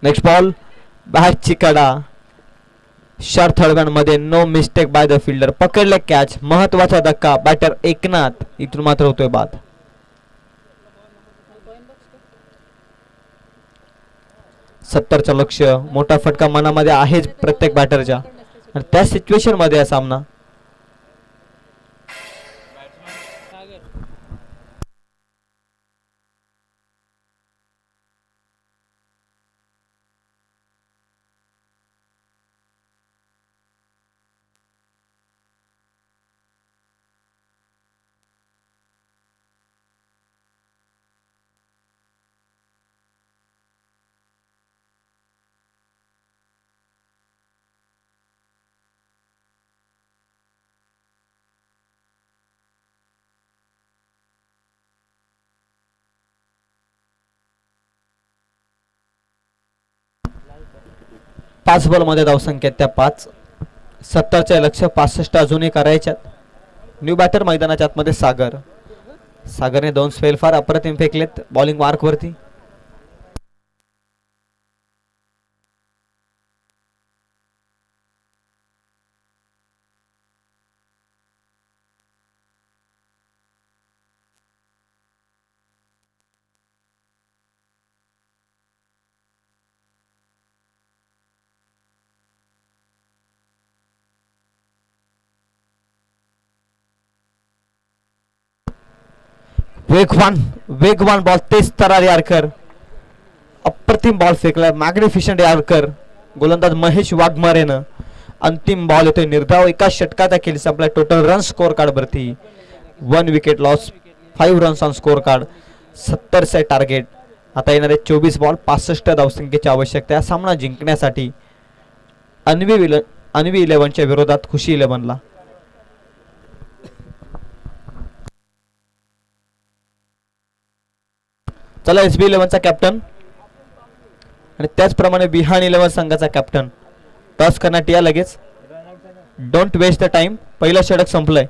Next ball. बॅटची कडा. शॉर्ट थर्ड मध्ये no mistake by the fielder. पकडले कॅच. महत्वाचा धक्का. बॅटर एकनाथ इथून मात्र होतोय बाद. सत्तरचं लक्ष. मोठा फटका मनामध्ये आहेच प्रत्येक बॅटरच्या आणि त्या सिच्युएशन मध्ये हा सामना. पाच बॉल मध्ये धावसंख्या त्या 5. 70चे लक्ष 65 अजूनही करायच्यात. न्यू बॅटर मैदानाच्या आतमध्ये सागर. सागरने 2 स्पेल फार अप्रतिम फेकलेत बॉलिंग मार्क वरती. वेगवान बॉल. तेज तरार यारकर. अप्रतिम बॉल फेकला. मॅग्निफिशंट यारकर. गोलंदाज महेश वाघमारेनं अंतिम बॉल येतोय निर्धाव. एका षटकाचा खेळ संपला. टोटल रन स्कोर कार्ड वरती 1 wicket loss. 5 runs on score card. 70चे टार्गेट. आता येणारे 24 बॉल 65 धावसंख्येची आवश्यकता आहे सामना जिंकण्यासाठी अन्वी 11च्या विरोधात खुशी 11ला. चला SB11चा कॅप्टन आणि त्याचप्रमाणे बिहान 11 संघाचा कॅप्टन टॉस करण्यात या लगेच. Don't waste the time. पहिलं षटक संपलंय.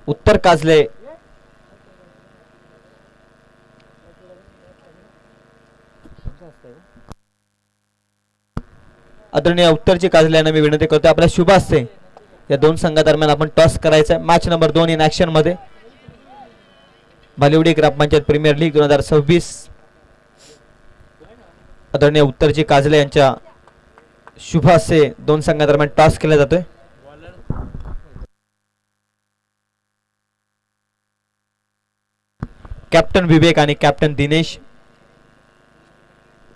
उत्तर काजले आदरणीय उत्तरची काजले यांना मी विनंती करतो आपल्या शुभ असते या दोन संघादरम्यान आपण टॉस करायचा. मॅच नंबर 2 इन ऍक्शन मध्ये भालिवडी ग्रामपंचायत प्रीमियर लीग 2026. आदरणीय उत्तरची काजले यांच्या शुभ असते दोन संघादरम्यान टॉस केला जातोय. कॅप्टन विवेक आणि कॅप्टन दिनेश.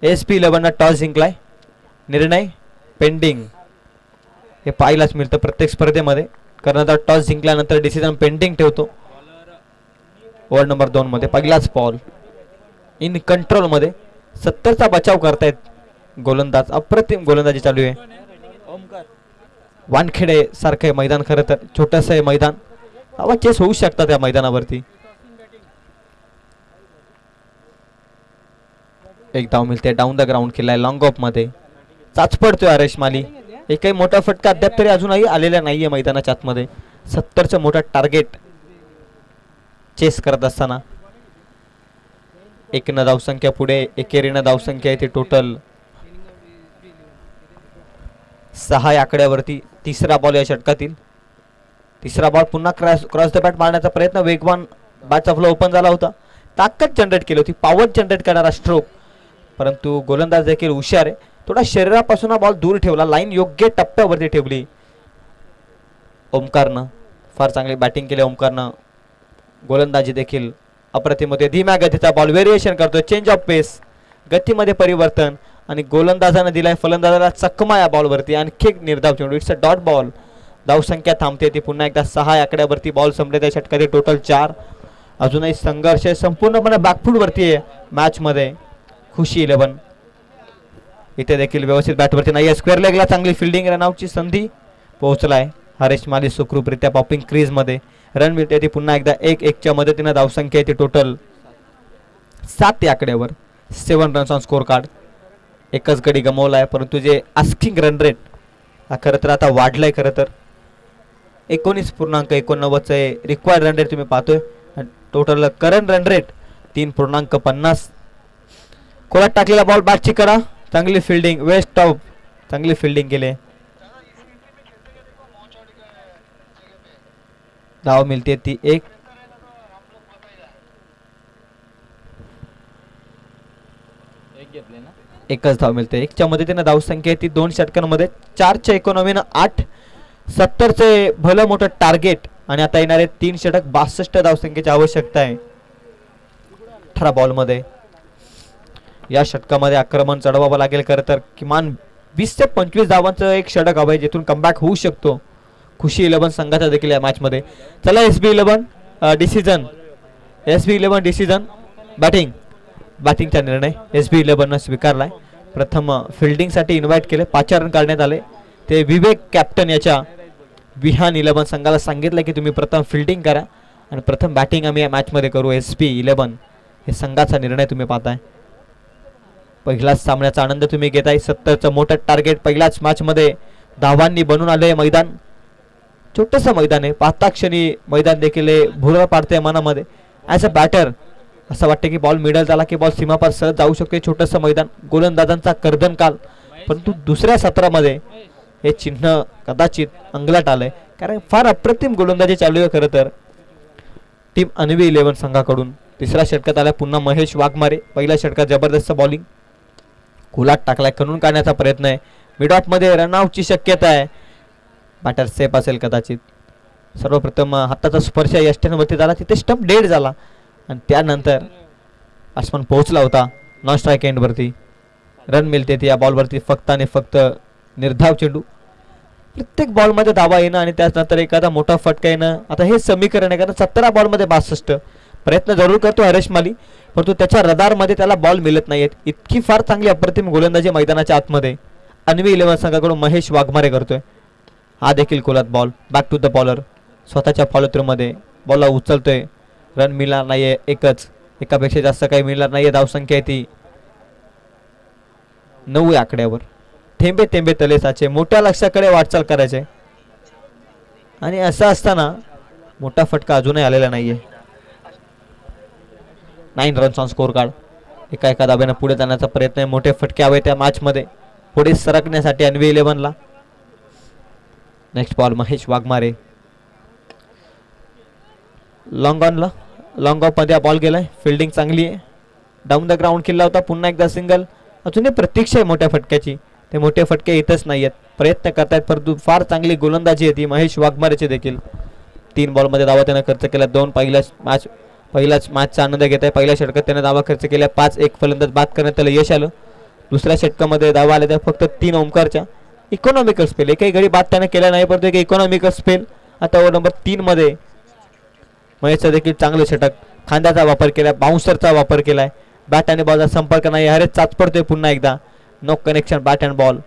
SP 11 टॉस जिंकलाय. निर्णय पेंडिंग. हे पाहायलाच मिळतं प्रत्येक स्पर्धेमध्ये. कर्णधार टॉस जिंकल्यानंतर डिसिजन पेंडिंग ठेवतो. ओव्हर नंबर 2 मध्ये पहिलाच बॉल इन कंट्रोल मध्ये. 70चा बचाव करतायत गोलंदाज. अप्रतिम गोलंदाजी चालू आहे. वानखेडे सारखं मैदान. खरं तर छोटस आहे मैदान. आवाज चेस होऊ शकतात या मैदानावरती. एक धाव मिळते. डाऊन द ग्राउंड केलाय लॉंग ऑफ मध्ये. चाचपडतोय हरेश माली. एकही मोठा फटका अद्याप तरी अजूनही आलेला नाहीये मैदानाच्या आतमध्ये. 70चं मोठं टार्गेट चेस करत असताना 1 धावसंख्या पुढे. एकेरीनं धावसंख्या आहे ती टोटल 6 या आकड्यावरती. तिसरा बॉल या षटकातील. तिसरा बॉल पुन्हा क्रॉस द बॅट मारण्याचा प्रयत्न. वेगवान बॅटचा फ्लो ओपन झाला होता. ताकद जनरेट केली होती. पॉवर जनरेट करणारा स्ट्रोक. परंतु गोलंदाज देखील हुशार आहे. थोडा शरीरापासून हा बॉल दूर ठेवला. लाईन योग्य टप्प्यावरती ठेवली. ओमकारनं फार चांगली बॅटिंग केली. ओमकारनं गोलंदाजी देखील अप्रतिम होते. धीम्या गतीचा बॉल. व्हेरिएशन करतोय. चेंज ऑफ पेस. गतीमध्ये परिवर्तन. आणि गोलंदाजानं दिलाय फलंदाजाला चकमा या बॉलवरती. आणखी एक निर्धाव चेंडू. It's a dot ball. धावसंख्या थांबते ती पुन्हा एकदा 6 आकड्यावरती. बॉल संपले त्या षटकातील टोटल 4. अजूनही संघर्ष संपूर्णपणे बॅकफूट वरती आहे मॅच मध्ये. खुशी 11 इथे देखील व्यवस्थित बॅटवरती नाही. स्क्वेअर लेगला चांगली फिल्डिंग. रनआउटची संधी पोहोचलाय. हरेश माली सुखरूपरित्या पॉपिंग क्रीज मध्ये. रन मिळते ती पुन्हा एकदा 1-1च्या मदतीनं. धावसंख्या येते टोटल 7 या आकड्यावर. 7 रन्स ऑन स्कोर कार्ड. एकच गडी गमावलाय. परंतु जे आस्किंग रन रेट हा खरं तर आता वाढलाय. खरं तर 19.89चं रिक्वायर्ड रन रेट तुम्ही पाहतोय. Total current run rate 3.50. खोलात टाकलेला बॉल. बॅटची करा. चांगली फिल्डिंग. Waste of. चांगली फिल्डिंग केली. धाव मिळते ती 1. एकच धाव मिळते. 1च्या मदतीनं धावसंख्या ती 2 षटकांमध्ये. 4च्या इकॉनॉमीनं 8. 70चे भलं मोठं टार्गेट. आणि आता येणारे 3 षटक 62 धावसंख्येची आवश्यकता आहे. 18 बॉलमध्ये या षटकामध्ये आक्रमण चढवावं लागेल. खरं तर किमान 20 ते 25 धावांचं एक षटक हवंय जिथून कमबॅक होऊ शकतो. खुशी 11 संघाचा देखील या मॅच मध्ये. चला SB 11 डिसिजन. SB 11 decision. बॅटिंगचा निर्णय SB 11 स्वीकारलाय. प्रथम फिल्डिंग साठी इन्व्हाइट केले. 5 रन काढण्यात आले. ते विवेक कॅप्टन याच्या बिहान 11 संघाला सांगितलं की तुम्ही प्रथम फिल्डिंग करा आणि प्रथम बॅटिंग आम्ही या मॅच मध्ये करू. SB 11 हे संघाचा निर्णय तुम्ही पाहताय. पहिलाच सामन्याचा आनंद तुम्ही घेताय. 70चं मोठं टार्गेट पहिल्याच मॅच मध्ये धावांनी बनून आले. मैदान छोटंसं मैदान आहे. पाहता क्षणी मैदान देखील भुरळ पाडते मनामध्ये. ॲज अ बॅटर असं वाटतं की बॉल मिडल झाला की बॉल सीमापार सहज जाऊ शकते. छोटंसं मैदान. गोलंदाजांचा कर्दनकाल. परंतु दुसऱ्या सत्रामध्ये हे चिन्ह कदाचित अंगलाट आलंय. कारण फार अप्रतिम गोलंदाजी चालू आहे खरं तर टीम अन्वी 11 संघाकडून. तिसऱ्या षटकात आला पुन्हा महेश वाघमारे. पहिल्या षटकात जबरदस्त बॉलिंग. खोलात टाकलाय. खणून काढण्याचा प्रयत्न आहे. मिडऑफ मध्ये रनआउटची शक्यता आहे. बॅटर सेफ असेल कदाचित. सर्वप्रथम हाताचा स्पर्श यष्टीवरती झाला. तिथे स्टंप डेड झाला आणि त्यानंतर बॅट्समन पोहोचला होता नॉन स्ट्राईक एंडवरती. रन मिळते ती या बॉलवरती फक्त आणि फक्त. निर्धाव चेंडू. प्रत्येक बॉलमध्ये धावा येणं आणि त्यानंतर एखादा मोठा फटका येणं. आता हे समीकरण आहे. कारण 17 बॉलमध्ये 62. प्रयत्न जरूर करतो हरेश माली परंतु त्याच्या रडारमध्ये त्याला बॉल मिळत नाहीयेत. इतकी फार चांगली अप्रतिम गोलंदाजी मैदानाच्या आतमध्ये अन्वी 11 संघाकडून महेश वाघमारे करतोय. हा देखील खोलात ball. Back to the bowler. स्वतःच्या फॉलो थ्रूमध्ये बॉलला उचलतोय. रन मिळणार नाहीये, एकच, एकापेक्षा जास्त काही मिळणार नाहीये. धावसंख्या आहे ती 9 या आकड्यावर. थेंबे थेंबे तले साचे, मोठ्या लक्ष्याकडे वाटचाल करायचे आणि असं असताना मोठा फटका अजूनही आलेला नाहीये. 9 रन्स ऑन स्कोर कार्ड. एका धाब्यानं पुढे जाण्याचा प्रयत्न आहे. मोठे फटके हवे त्या मॅच मध्ये पुढे सरकण्यासाठी अन्वी 11ला. Next ball Mahesh Waghmare. Long ऑनला, लॉंग ऑफ मध्ये बॉल गेलाय. फिल्डिंग चांगली आहे. डाऊन द ग्राउंड केला होता. पुन्हा एकदा सिंगल. अजूनही प्रतीक्षा आहे मोठ्या फटक्याची. ते मोठे फटके येतच नाहीयेत. प्रयत्न करतायत परंतु फार चांगली गोलंदाजी येते महेश वाघमारेची देखील. 3 बॉलमध्ये धावा त्यानं खर्च केला. 2 पहिल्याच मॅचचा आनंद घेत आहे. पहिल्या षटकात त्याने धावा खर्च केल्या. 5-1 फलंदाज बाद करण्यात त्याला यश आलं. दुसऱ्या षटकामध्ये धावा आल्या त्या फक्त 3 ओमकारच्या. इकॉनॉमिकल स्पेल, एकही गडी बाद त्याने केला नाही परंतु एक इकॉनॉमिकल स्पेल. आता ओव्हर नंबर 3 मध्ये महेशचा देखील चांगले षटक. खांद्याचा वापर केला, बाउन्सरचा वापर केलाय. बॅट आणि बॉलचा संपर्क नाही. हरेच चाच पडतोय पुन्हा एकदा. No connection bat and ball.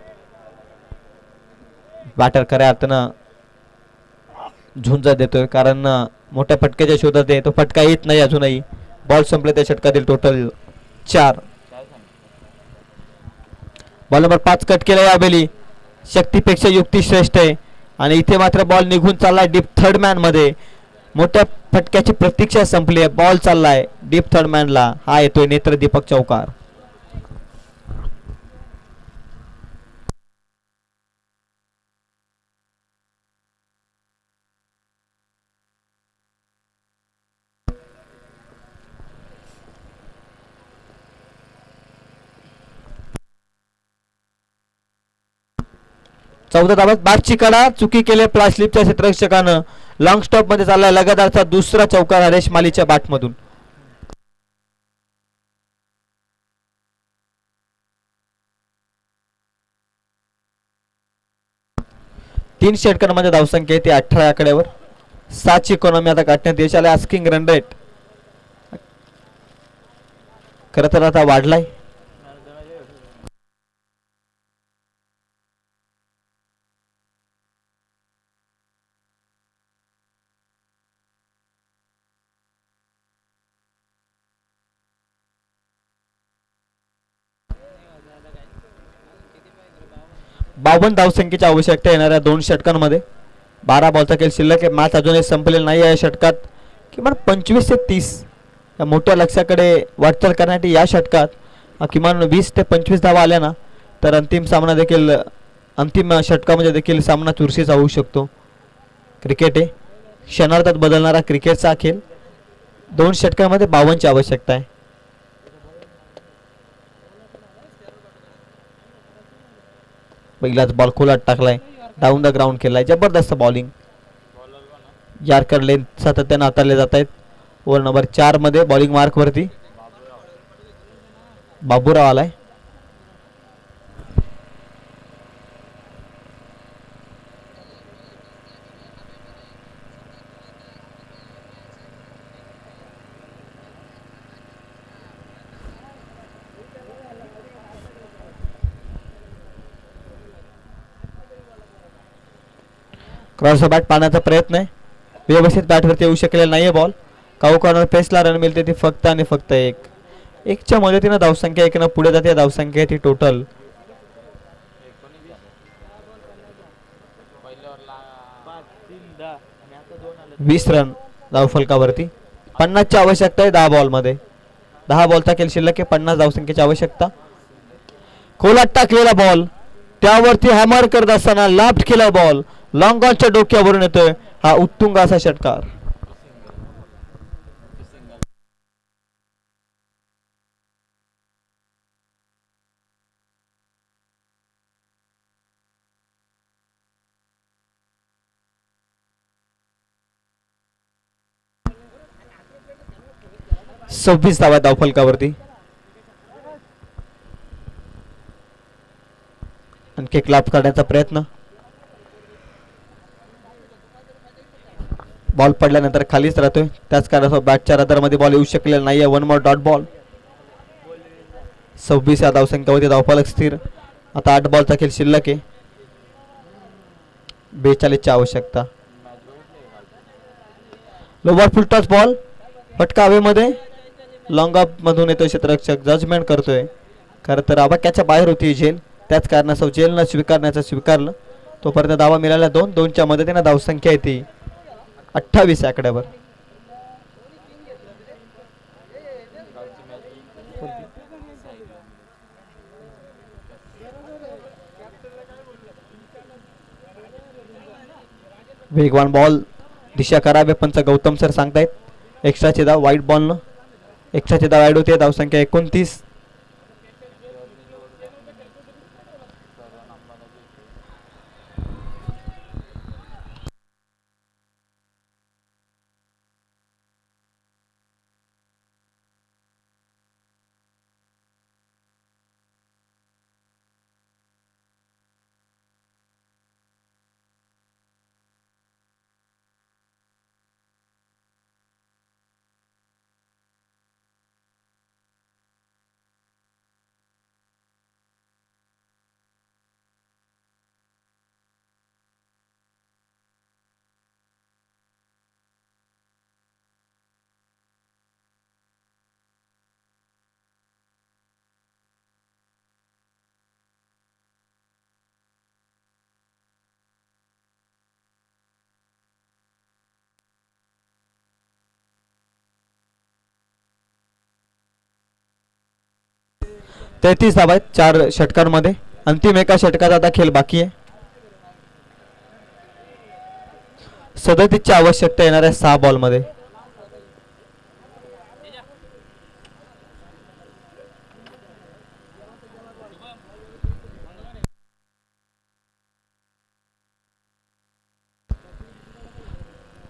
Batter खऱ्या अर्थानं झुंज देतोय कारण मोठ्या फटक्याच्या शोधात आहे. तो फटका येत नाही अजूनही. बॉल संपले त्या षटकातील टोटल 4. बॉल नंबर 5 कट केला यावेळी. शक्तीपेक्षा युक्ती श्रेष्ठ आहे आणि इथे मात्र बॉल निघून चाललाय डीप थर्ड मॅन मध्ये. मोठ्या फटक्याची प्रतीक्षा संपली आहे. बॉल चाललाय डीप थर्ड मॅनला. हा येतोय नेत्र दीपक चौकार. चौदा धावात बाटची कडा. चुकी केले प्लास्लिपच्या क्षेत्ररक्षकानं. लॉंग स्टॉप मध्ये चाललाय लगातारचा दुसरा चौकार हरेश मालीच्या बॅटमधून. तीन षटकांमध्ये धावसंख्या आहे ती 18 आकड्यावर. 7ची इकॉनॉमी आता काढण्यात यश आले. आस्किंग रन रेट खरं तर आता वाढलाय. बावन्न धावसंख्येची आवश्यकता येणाऱ्या 2 षटकांमध्ये. 12 बॉलचा खेळ शिल्लक आहे. मॅच अजूनही संपलेला नाही आहे. षटकात किमान 25 ते 30 या मोठ्या लक्ष्याकडे वाटचाल करण्यासाठी या षटकात किमान 20 ते 25 धावा आल्या ना तर अंतिम षटकामध्ये देखील सामना चुरशीचा होऊ शकतो. क्रिकेट आहे, क्षणार्धात बदलणारा क्रिकेटचा खेळ. 2 षटकांमध्ये 52ची आवश्यकता आहे. पहिलाच बॉल खोलात टाकलाय. डाऊन द ग्राउंड केलाय. जबरदस्त बॉलिंग. यार्कर लेंथ सातत्याने हाताळले जात आहेत. ओव्हर नंबर 4 मध्ये बॉलिंग मार्क वरती बाबूराव आलाय. क्रॉस बॅट पाहण्याचा प्रयत्न आहे. व्यवस्थित बॅटवरती येऊ शकलेला नाहीये बॉल. काऊ कॉर्नर पेसला रन मिळते ती फक्त आणि फक्त 1च्या मदतीनं धावसंख्या 1 पुढे जाते. धावसंख्या ती टोटल 20 रन धावफलकावरती. 50ची आवश्यकता आहे 10 बॉलमध्ये. 10 बॉलचा खेळ शिल्लक आहे. 50 धावसंख्येची आवश्यकता. खोलात टाकलेला बॉल त्यावरती हॅमर करत असताना लाफ्ट केला बॉल. लॉंग ऑनच्या डोक्यावरून येतोय. हा उत्तुंग असा षटकार. सव्वीस धावा धावफलकावरती. आणखी एक लाभ काढण्याचा प्रयत्न. बॉल पडल्यानंतर खालीच राहतोय. त्याच कारणास्तव बॅटच्या रदारमध्ये बॉल येऊ शकलेला नाहीये. 1 मोर डॉट बॉल. 26 या धावसंख्येवरती धावफलक स्थिर. आता 8 बॉलचा खेळ शिल्लक आहे. 42ची आवश्यकता. लोवर फुल टॉस बॉल, फटका हवेमध्ये, लॉंग ऑफ मधून येतोय क्षेत्ररक्षक, जजमेंट करतोय. खरं तर आबाक्याच्या बाहेर होती झेल, त्याच कारणास्तव झेल न स्वीकारण्याचं स्वीकारलं. तोपर्यंत धावा मिळाल्या 2-2च्या मदतीनं धावसंख्या येते 28 आकड्यावर. वेगवान बॉल दिशा करावे पंच गौतम सर सांगतायत. एक्स्ट्राचे धाव वाईट बॉलनं, एक्स्ट्राचे धाव ॲड होते. धावसंख्या 29. तेहतीस धावा आहेत 4 षटकांमध्ये. अंतिम एका षटकाचा आता खेळ बाकी आहे. 37ची आवश्यकता येणाऱ्या 6 बॉलमध्ये.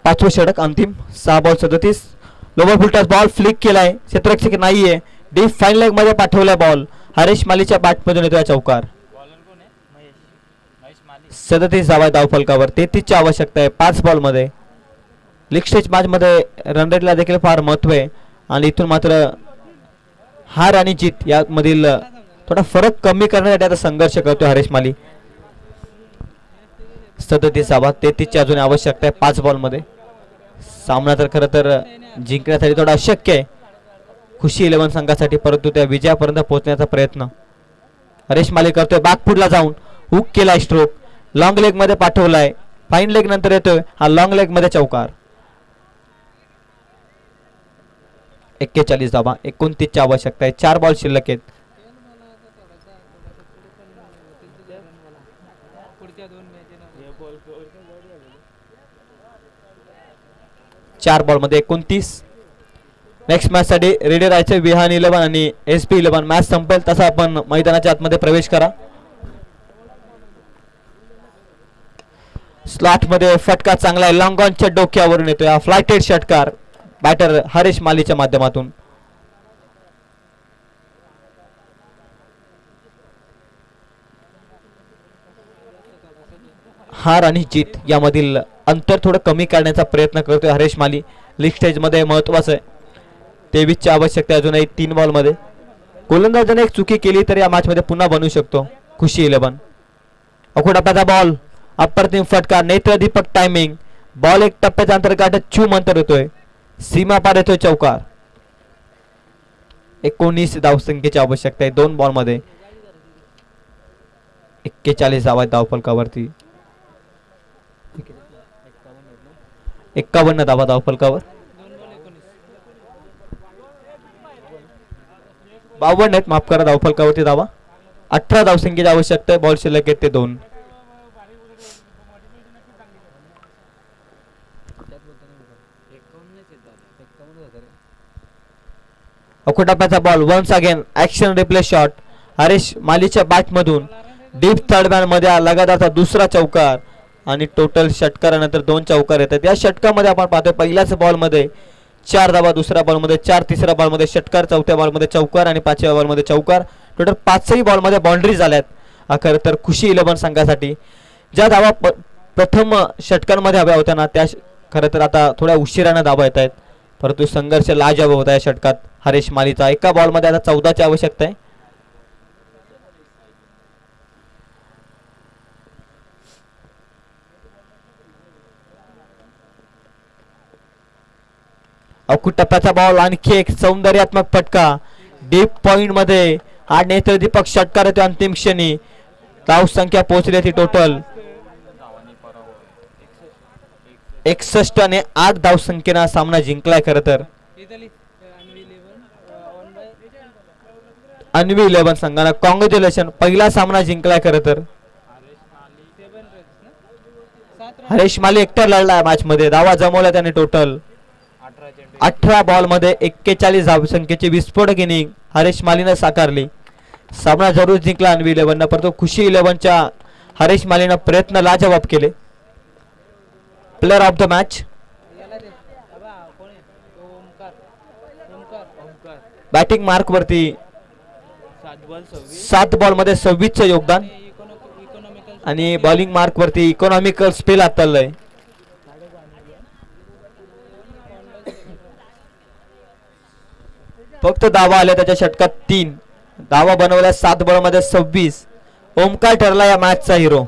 पाचवे षटक अंतिम 6 ball 37. Lower full toss ball flick केलाय, क्षेत्ररक्षक नाहीये, डीप फाईन लेग मध्ये पाठवलाय बॉल. हरीश मालीच्या बॅटमधून येतोय चौकार. 37 धावा धाव फलकावर. 33ची आवश्यकता आहे 5 बॉल मध्ये. लीग स्टेज मॅच मध्ये रन रेटला देखील फार महत्व आहे आणि इथून मात्र हार आणि जीत यामधील थोडा फरक कमी करण्यासाठी आता संघर्ष करतोय हरीश माली. 37 धावा, 33ची अजून आवश्यकता आहे 5 बॉल मध्ये. सामना तर खरं तर जिंकण्यासाठी थोडा अशक्य आहे खुशी 11 संघासाठी, परंतु त्या विजयापर्यंत पोहोचण्याचा प्रयत्न हरीश माली करतोय. बॅकफुटला जाऊन हुक केलाय, स्ट्रोक लॉंग लेग मध्ये पाठवलाय, फाईन लेग नंतर येतोय हा लॉंग लेग मध्ये चौकार. 41 धावा, 29ची आवश्यकता आहे. 4 बॉल शिल्लक आहेत. चार बॉल मध्ये 29. नेक्स्ट मॅच साठी रेडी राहायचे. विहान 11 आणि SP 11. मॅच संपेल तसा आपण मैदानाच्या आतमध्ये प्रवेश करा. स्लॉट मध्ये फटका चांगला आहे, लॉंग ऑनच्या डोक्यावरून येतोय हा फ्लायटेड षटकार बॅटर हरीश मालीच्या माध्यमातून. हार आणि जीत यामधील अंतर थोडं कमी करण्याचा प्रयत्न करतोय हरीश माली. लीग स्टेज मध्ये महत्वाचं आहे. 23ची आवश्यकता अजूनही 3 बॉल मध्ये. गोलंदाजाने एक चुकी केली तर या मॅच मध्ये पुन्हा बनवू शकतो खुशी 11. अकोटाप्याचा बॉल, अप्रतिम फटका, नेत्रदीपक टायमिंग, बॉल एक टप्प्याच्या अंतर गाठत चूम अंतर येतोय, सीमा पार येतोय चौकार. 19 धावसंख्येची आवश्यकता आहे 2 बॉल मध्ये. 41 धावा धावफलकावरती. 51 धावा धावफलकावर. 52 आहेत माफ करा धावफलकावरती धावा. 18 धावसंख्येची आवश्यकता आहे. बॉल शिल्लक आहेत ते 2. अकोटाप्याचा ball, once again action replay shot Harish मालीच्या बॅट मधून डीप थर्ड मॅन मध्ये लगातारचा दुसरा चौकार आणि टोटल षटकारानंतर 2 चौकार येतात. या षटकामध्ये आपण पाहतोय पहिल्याच बॉल मध्ये 4 धावा, दुसऱ्या बॉल मध्ये 4, तिसऱ्या बॉल मध्ये षटकार, चौथ्या बॉल मध्ये चौकार आणि 5व्या बॉल मध्ये चौकार. टोटल 5ही बॉल मध्ये बाउंड्री झाल्यात. खरं तर खुशी 11 संघासाठी ज्या धावा प्रथम षटकांमध्ये हव्या होत्या ना त्या खरं तर आता थोड्या उशिराने धावा येत आहेत, परंतु संघर्ष लाजवाब होता या षटकात हरीश मालीचा. एका बॉल मध्ये आता 14ची आवश्यकता आहे. अवकुट टप्प्याचा बॉल आणखी एक सौंदर्यात्मक फटका डीप पॉइंट मध्ये हा नेत्रदीपक षटकार येतो अंतिम क्षणी. धाव संख्या पोहोचली ती टोटल 61 आणि 8 धाव संख्येने सामना जिंकलाय. खरं तर अन्वी 11 संघानं कॉंग्रॅच्युलेशन, पहिला सामना जिंकलाय. खरं तर हरेश माली एकटा लढलाय मॅच मध्ये. धावा जमवल्या त्याने टोटल 18 बॉल मध्ये 41 धावसंख्येची विस्फोटक इनिंग हरेश मालीनं साकारली. सामना जरूर जिंकला अन्वी 11 परंतु खुशी 11च्या हरेश मालीनं प्रयत्न लाजवाब केले. Player of the match batting mark वरती 7 बॉल मध्ये 26 योगदान आणि बॉलिंग मार्क वरती इकॉनॉमिकल स्पेल हाताळलंय. फक्त धावा आल्या त्याच्या षटकात 3 धावा बनवल्या. 7 बॉल मध्ये 26. ओमकार ठरला या मॅचचा हिरो.